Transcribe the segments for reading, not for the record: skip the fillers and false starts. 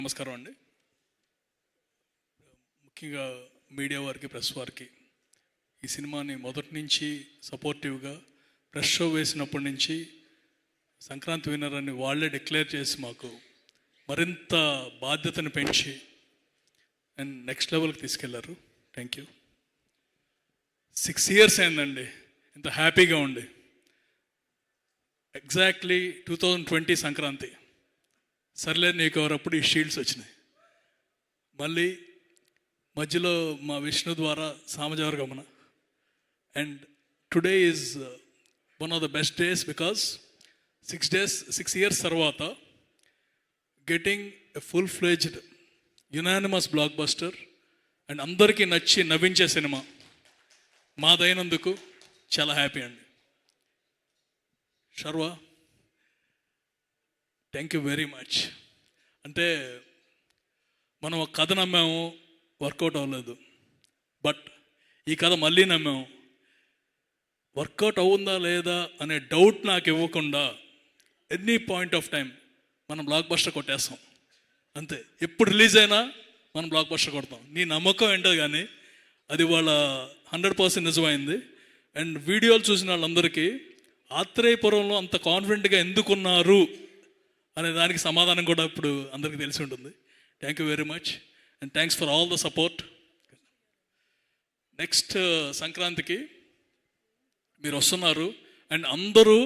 నమస్కారం అండి. ముఖ్యంగా మీడియా వారికి, ప్రెస్ వారికి ఈ సినిమాని మొదటి నుంచి సపోర్టివ్గా ప్రెస్ షో వేసినప్పటి నుంచి సంక్రాంతి విన్నర్ అని వాళ్ళే డిక్లేర్ చేసి మాకు మరింత బాధ్యతను పెంచి అండ్ నెక్స్ట్ లెవెల్కి తీసుకెళ్లారు. Thank you. 6 years అయిందండి ఇంత హ్యాపీగా ఉండి. ఎగ్జాక్ట్లీ 2020 సంక్రాంతి. సర్లే నీకు ఎవరప్పుడు ఈ షీల్డ్స్ వచ్చినాయి. మళ్ళీ మధ్యలో మా విష్ణు ద్వారా Samajavaragamana. And today is one of the best days because 6 years తర్వాత getting a full fledged unanimous blockbuster and అందరికీ నచ్చి నవ్వించే సినిమా మాదైనందుకు చాలా హ్యాపీ అండి. Sharwa, thank you very much. అంటే మనం ఒక కథ నమ్మాము, వర్కౌట్ అవ్వలేదు. బట్ ఈ కథ మళ్ళీ నమ్మాము, వర్కౌట్ అవుందా లేదా అనే డౌట్ నాకు ఇవ్వకుండా ఎనీ పాయింట్ ఆఫ్ టైం మనం బ్లాక్ బస్టర్ కొట్టేస్తాం. అంతే, ఎప్పుడు రిలీజ్ అయినా మనం బ్లాక్ బస్టర్ కొడతాం. నీ నమ్మకం ఏంటో కానీ అది వాళ్ళ 100% నిజమైంది. అండ్ వీడియోలు చూసిన వాళ్ళందరికీ ఆత్రేయపురంలో అంత కాన్ఫిడెంట్గా ఎందుకున్నారు అనే దానికి సమాధానం కూడా ఇప్పుడు అందరికీ తెలిసి ఉంటుంది. Thank you very much and thanks for all the support. Next సంక్రాంతికి మీరు వస్తున్నారు అండ్ అందరూ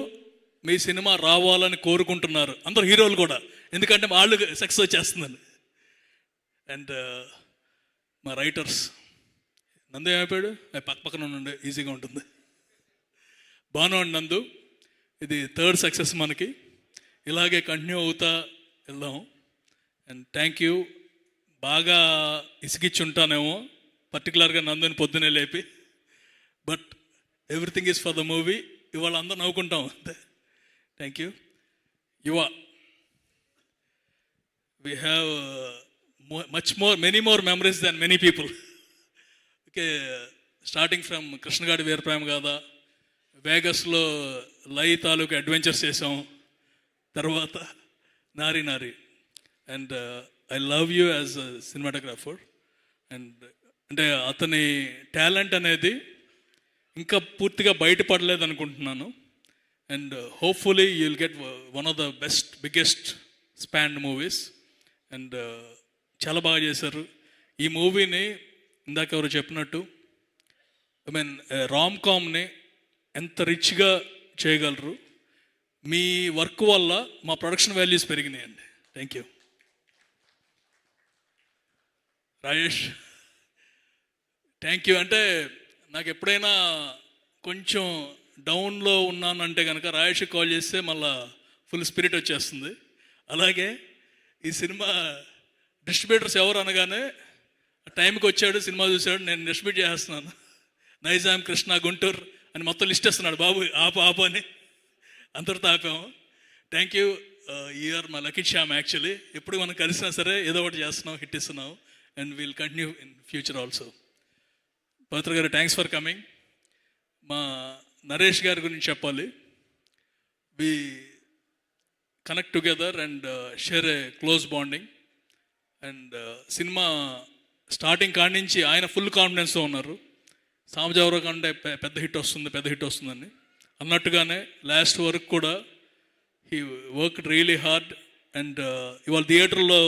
మీ సినిమా రావాలని కోరుకుంటున్నారు, అందరు హీరోలు కూడా, ఎందుకంటే వాళ్ళు సక్సెస్ వచ్చేస్తుందని. అండ్ మా రైటర్స్ నందు ఏమైపోయాడు, పక్కన ఉండే ఈజీగా ఉంటుంది. బాను అండి నందు, ఇది 3rd సక్సెస్ మనకి. ఇలాగే కంటిన్యూ అవుతా వెళ్దాం. And thank you. బాగా ఇసిగిచ్చి ఉంటానేమో పర్టికులర్గా నందుని పొద్దునే లేపి, but everything is for the movie. ఇవాళ అందరూ నవ్వుకుంటాం అంతే. Thank you. Yuva, we have many more memories than many people. Okay, starting from Krishnagaadi Veeraprema Gaadha, వేగస్లో లై తాలూకు అడ్వెంచర్స్ చేసాం, తర్వాత Naari Naari. And I love you as a cinematographer. And అంటే అతని టాలెంట్ అనేది ఇంకా పూర్తిగా బయటపడలేదు అనుకుంటున్నాను. And hopefully you will get one of the best biggest spawned movies. And చాలా బాగా చేశారు ఈ మూవీని. ఇందాక ఎవరు చెప్పినట్టు రామ్ కామ్ని ఎంత రిచ్గా చేయగలరు. మీ వర్క్ వల్ల మా ప్రొడక్షన్ వాల్యూస్ పెరిగినాయండి. Thank you. Rajesh, thank you. అంటే నాకు ఎప్పుడైనా కొంచెం డౌన్లో ఉన్నానంటే కనుక రాజేష్కి కాల్ చేస్తే మళ్ళా ఫుల్ స్పిరిట్ వచ్చేస్తుంది. అలాగే ఈ సినిమా డిస్ట్రిబ్యూటర్స్ ఎవరు అనగానే టైంకి వచ్చాడు, సినిమా చూశాడు, నేను డిస్ట్రిబ్యూట్ చేస్తున్నాను, నైజాం, కృష్ణ, గుంటూరు అని మొత్తం లిస్ట్ ఇస్తున్నాడు. బాబు ఆపు అని అందరితో ఆపాము. Thank you. యూఆర్ మా లక్కీ శ్యామ్. యాక్చువల్లీ ఎప్పుడు మనం కలిసినా సరే ఏదో ఒకటి చేస్తున్నాం, హిట్ ఇస్తున్నాం. And will continue in future also. Pavitra garu, thanks for coming. మా నరేష్ గారి గురించి చెప్పాలి. We connect together and share a close bonding. And cinema starting కాడి నుంచి ఆయన ఫుల్ కాన్ఫిడెన్స్తో ఉన్నారు. సామజవరం కంటే పెద్ద హిట్ వస్తుందని అన్నట్టుగానే లాస్ట్ వరకు కూడా he work really hard. And ఇవాళ థియేటర్లో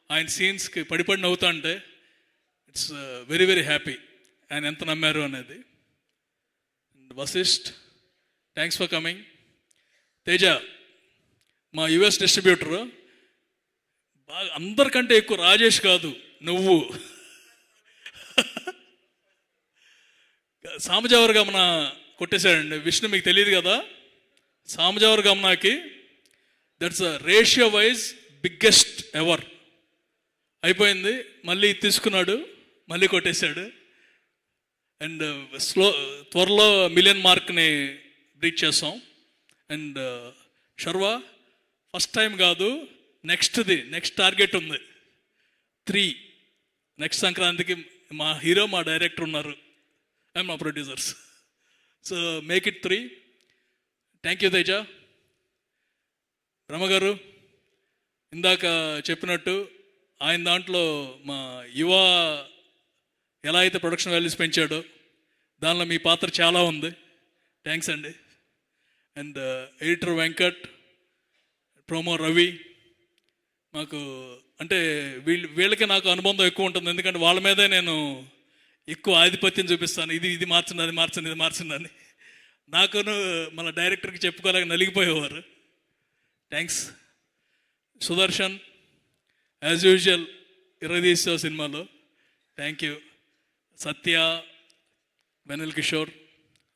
ఆయన సీన్స్కి పడిపడి నవ్వుతా అంటే ఇట్స్ వెరీ వెరీ హ్యాపీ ఆయన ఎంత నమ్మారు అనేది. And Vasishta, thanks for coming. Teja, మా యుఎస్ డిస్ట్రిబ్యూటర్, బాగా అందరికంటే ఎక్కువ రాజేష్ కాదు నువ్వు. సామజవర్గమన కొట్టేశాడండి విష్ణు, మీకు తెలియదు కదా. సామజవర్గమనకి that's a ratio wise biggest ever అయిపోయింది. మళ్ళీ తీసుకున్నాడు, మళ్ళీ కొట్టేశాడు. అండ్ త్వరలో 1 million మార్క్ని రీచ్ చేస్తాం. అండ్ శర్వా, ఫస్ట్ టైం కాదు, నెక్స్ట్ టార్గెట్ ఉంది 3. నెక్స్ట్ సంక్రాంతికి మా హీరో, మా డైరెక్టర్ ఉన్నారు, అండ్ మా producers. So make it 3. Thank you Teja. రమగారు, ఇందాక చెప్పినట్టు ఆయన దాంట్లో మా యువ ఎలా అయితే ప్రొడక్షన్ వాల్యూస్ పెంచాడో దానిలో మీ పాత్ర చాలా ఉంది. థ్యాంక్స్ అండి. And editor Venkat, promo Ravi, మాకు అంటే వీళ్ళకి నాకు అనుబంధం ఎక్కువ ఉంటుంది. ఎందుకంటే వాళ్ళ మీదే నేను ఎక్కువ ఆధిపత్యం చూపిస్తాను. ఇది మార్చండి, అది మార్చండి, ఇది మార్చండి అని. నాకును మన డైరెక్టర్కి చెప్పుకోలేక నలిగిపోయేవారు. థ్యాంక్స్. సుదర్శన్ యాజ్ యూజువల్ ఇరదీసావు సినిమాలో, థ్యాంక్ యూ. సత్య, వెనల్ కిషోర్,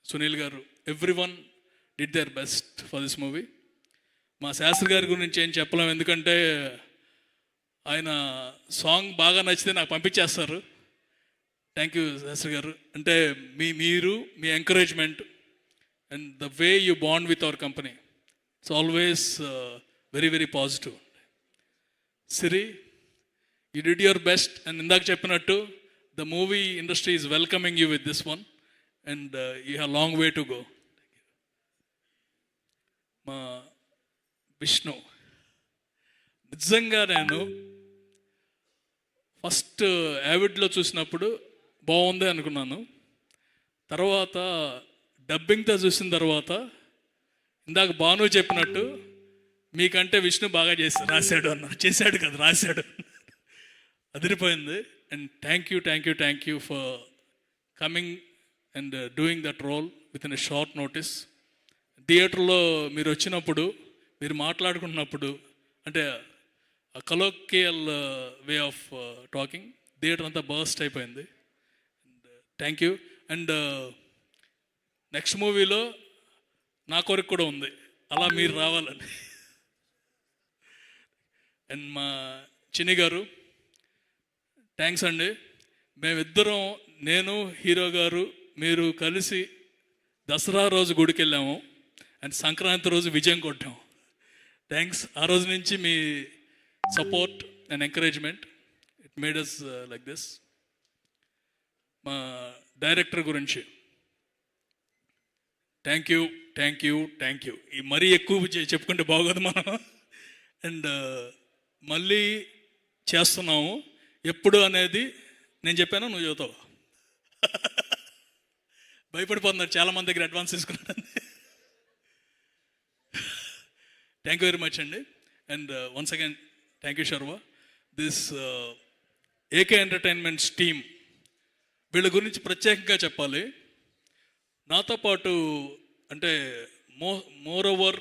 సునీల్ గారు, everyone did their best for this movie. మా శాస్త్రి గారి గురించి ఏం చెప్పలేము, ఎందుకంటే ఆయన సాంగ్ బాగా నచ్చితే నాకు పంపించేస్తారు. Thank you Sastry garu. అంటే మీరు మీ encouragement and the way you bond with our company, it's always very very positive. Siri, you did your best. And ఇందాక చెప్పినట్టు the movie industry is welcoming you with this one and you have long way to go. మా విష్ణు, నిజంగా నేను first యావిడ్లో చూసినప్పుడు బాగుంది అనుకున్నాను. తర్వాత డబ్బింగ్తో చూసిన తర్వాత ఇందాక భాను చెప్పినట్టు మీకంటే విష్ణు బాగా రాశాడు అన్న. చేశాడు కదా, రాశాడు. అదిరిపోయింది. And thank you for coming and doing that role with in a short notice. థియేటర్లో మీరు వచ్చినప్పుడు, మీరు మాట్లాడుకున్నప్పుడు, అంటే colloquial way of talking, theatre అంతా బర్స్ట్ అయిపోయింది. Thank you. అండ్ నెక్స్ట్ మూవీలో నా కొరకు కూడా ఉంది, అలా మీరు రావాలని. అండ్ మా చిన్ని గారు, థ్యాంక్స్ అండి. మేమిద్దరం, నేను, హీరో గారు, మీరు కలిసి దసరా రోజు గుడికి వెళ్ళాము అండ్ సంక్రాంతి రోజు విజయం కొట్టాము. థ్యాంక్స్. ఆ రోజు నుంచి మీ support and encouragement, it made us like this. మా డైరెక్టర్ గురించి థ్యాంక్ యూ. ఈ మరీ ఎక్కువ చెప్పుకుంటే బాగోదు మనం. అండ్ మళ్ళీ చేస్తున్నాము ఎప్పుడు అనేది నేను చెప్పాను, నువ్వు చెబుతావు. భయపడిపోతున్నారు చాలామంది దగ్గర అడ్వాన్స్ తీసుకున్నాను. థ్యాంక్ యూ వెరీ మచ్ అండి. And once again thank you Sharwa. This AK entertainments team, వీళ్ళ గురించి ప్రత్యేకంగా చెప్పాలి. నాతో పాటు అంటే మోర్ ఓవర్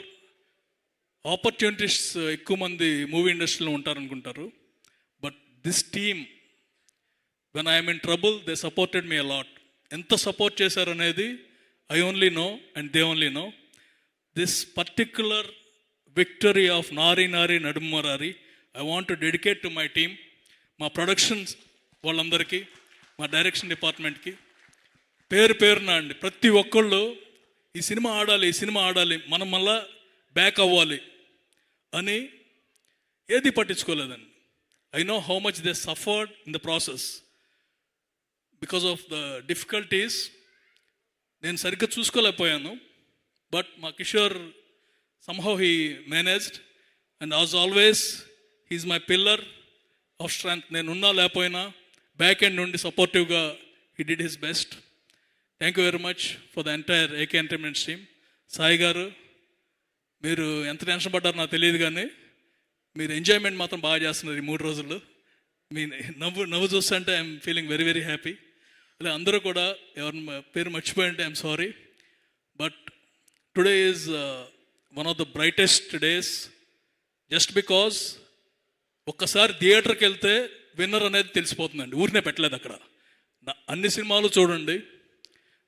ఆపర్చునిటీస్ ఎక్కువ మంది మూవీ ఇండస్ట్రీలో ఉంటారనుకుంటారు. But this team, when I'm in trouble, they supported me అలాట్. ఎంత సపోర్ట్ చేశారనేది I only know and they only know. This particular victory of Naari నడుమరారి I want to dedicate to my team, మా ప్రొడక్షన్స్ వాళ్ళందరికీ, మా direction డిపార్ట్మెంట్కి పేరున అండి. ప్రతి ఒక్కళ్ళు ఈ సినిమా ఆడాలి, మనం మళ్ళా బ్యాక్ అవ్వాలి అని ఏది పట్టించుకోలేదండి. I know how much they suffered in the process because of the difficulties. నేను సరిగ్గా చూసుకోలేకపోయాను, బట్ మా Kishore somehow he managed, and as always he is my pillar of strength. నేను ఉన్నా లేకపోయినా బ్యాక్ ఎండ్ నుండి సపోర్టివ్గా he did his best. Thank you very much for the entire AK entertainments team. Sai గారు, మీరు ఎంత టెన్షన్ పడ్డారో నాకు తెలియదు, కానీ మీరు ఎంజాయ్మెంట్ మాత్రం బాగా చేస్తున్నారు ఈ 3 రోజులు. మీ నవ్వు చూస్తుంటే I'm feeling very very happy. అలా అందరూ కూడా ఎవరి పేరు మర్చిపోయి ఉంటే I'm sorry. But today is one of the brightest days, just because ఒక్కసారి థియేటర్కి వెళ్తే విన్నర్ అనేది తెలిసిపోతుందండి. ఊరినే పెట్టలేదు అక్కడ. అన్ని సినిమాలు చూడండి,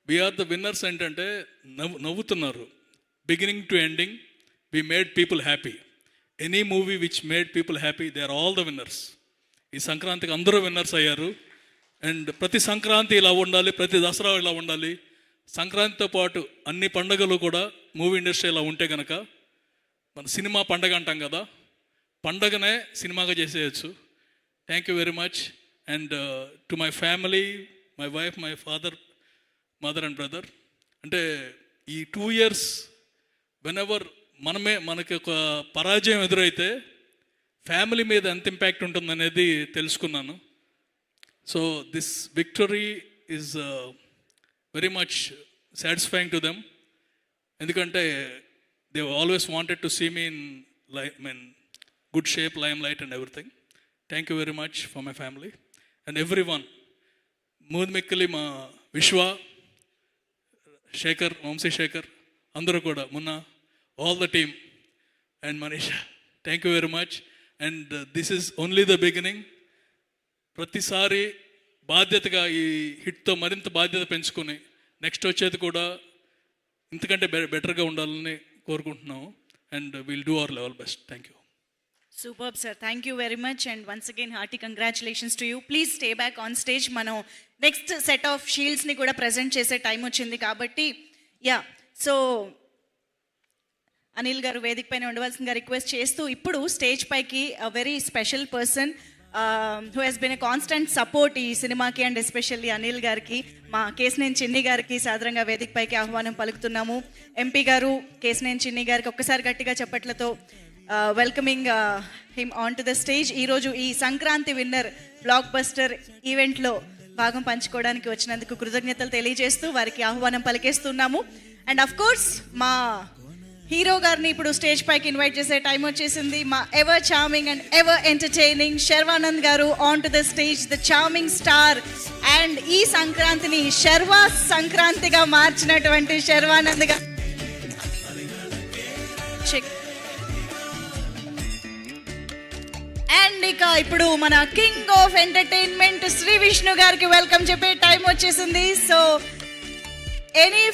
వీఆర్ ద విన్నర్స్. ఏంటంటే నవ్వుతున్నారు beginning to ending. We made people happy. Any movie which made people happy, they are all the winners. ఈ సంక్రాంతికి అందరూ విన్నర్స్ అయ్యారు. అండ్ ప్రతి సంక్రాంతి ఇలా ఉండాలి, ప్రతి దసరా ఇలా ఉండాలి. సంక్రాంతితో పాటు అన్ని పండుగలు కూడా మూవీ ఇండస్ట్రీ ఇలా ఉంటే కనుక మన సినిమా పండగ అంటాం కదా, పండగనే సినిమాగా చేసేయచ్చు. Thank you very much. And to my family, my wife, my father, mother and brother, అంటే ఈ 2 years వెనెవర్ మనకి ఒక పరాజయం ఎదురైతే ఫ్యామిలీ మీద ఎంత ఇంపాక్ట్ ఉంటుందనేది తెలుసుకున్నాను. So this victory is very much satisfying to them. ఎందుకంటే they always wanted to see me in good shape, limelight and everything. Thank you very much for my family and everyone. మూద్మిక్కలి మా విశ్వ, శేఖర్, వంశీశేఖర్, అందరూ కూడా, Munna, all the team and Manisha, thank you very much. And this is only the beginning. ప్రతిసారి బాధ్యతగా ఈ హిట్తో మరింత బాధ్యత పెంచుకొని నెక్స్ట్ వచ్చేది కూడా ఇంతకంటే బెటర్గా ఉండాలని కోరుకుంటున్నాము. And will do our level best. Thank you. Super sir, thank you very much and once again hearty congratulations to you. Please stay back on stage. మనం నెక్స్ట్ సెట్ ఆఫ్ షీల్డ్స్ని కూడా ప్రజెంట్ చేసే time వచ్చింది కాబట్టి so Anil గారు వేదిక పైన ఉండవలసిందిగా request చేస్తూ, ఇప్పుడు స్టేజ్ పైకి very special person who he's been a constant support ఈ సినిమాకి అండ్ ఎస్పెషల్లీ అనిల్ గారికి, మా కేశినేని చిన్ని గారికి సాదరంగా వేదిక పైకి ఆహ్వానం పలుకుతున్నాము. ఎంపీ గారు కేశినేని చిన్ని గారికి ఒక్కసారి గట్టిగా చప్పట్లతో welcoming him on to the stage. ఈరోజు ఈ సంక్రాంతి విన్నర్ బ్లాక్ బస్టర్ ఈవెంట్లో భాగం పంచుకోవడానికి వచ్చినందుకు కృతజ్ఞతలు తెలియజేస్తూ వారికి ఆహ్వానం పలికేస్తున్నాము. అండ్ అఫ్ కోర్స్ మా హీరో గారిని ఇప్పుడు స్టేజ్ పైకి ఇన్వైట్ చేసే టైం వచ్చేసింది. మా ever charming and ever entertaining Sharwanand garu on to the stage, the charming star. And ఈ సంక్రాంతిని శర్వా సంక్రాంతిగా మార్చినటువంటి శర్వానంద్ గారు. అండ్ ఇక ఇప్పుడు మన king of entertainment Shri Vishnu గారికి వెల్కమ్ చెప్పే టైం వచ్చేసింది. So any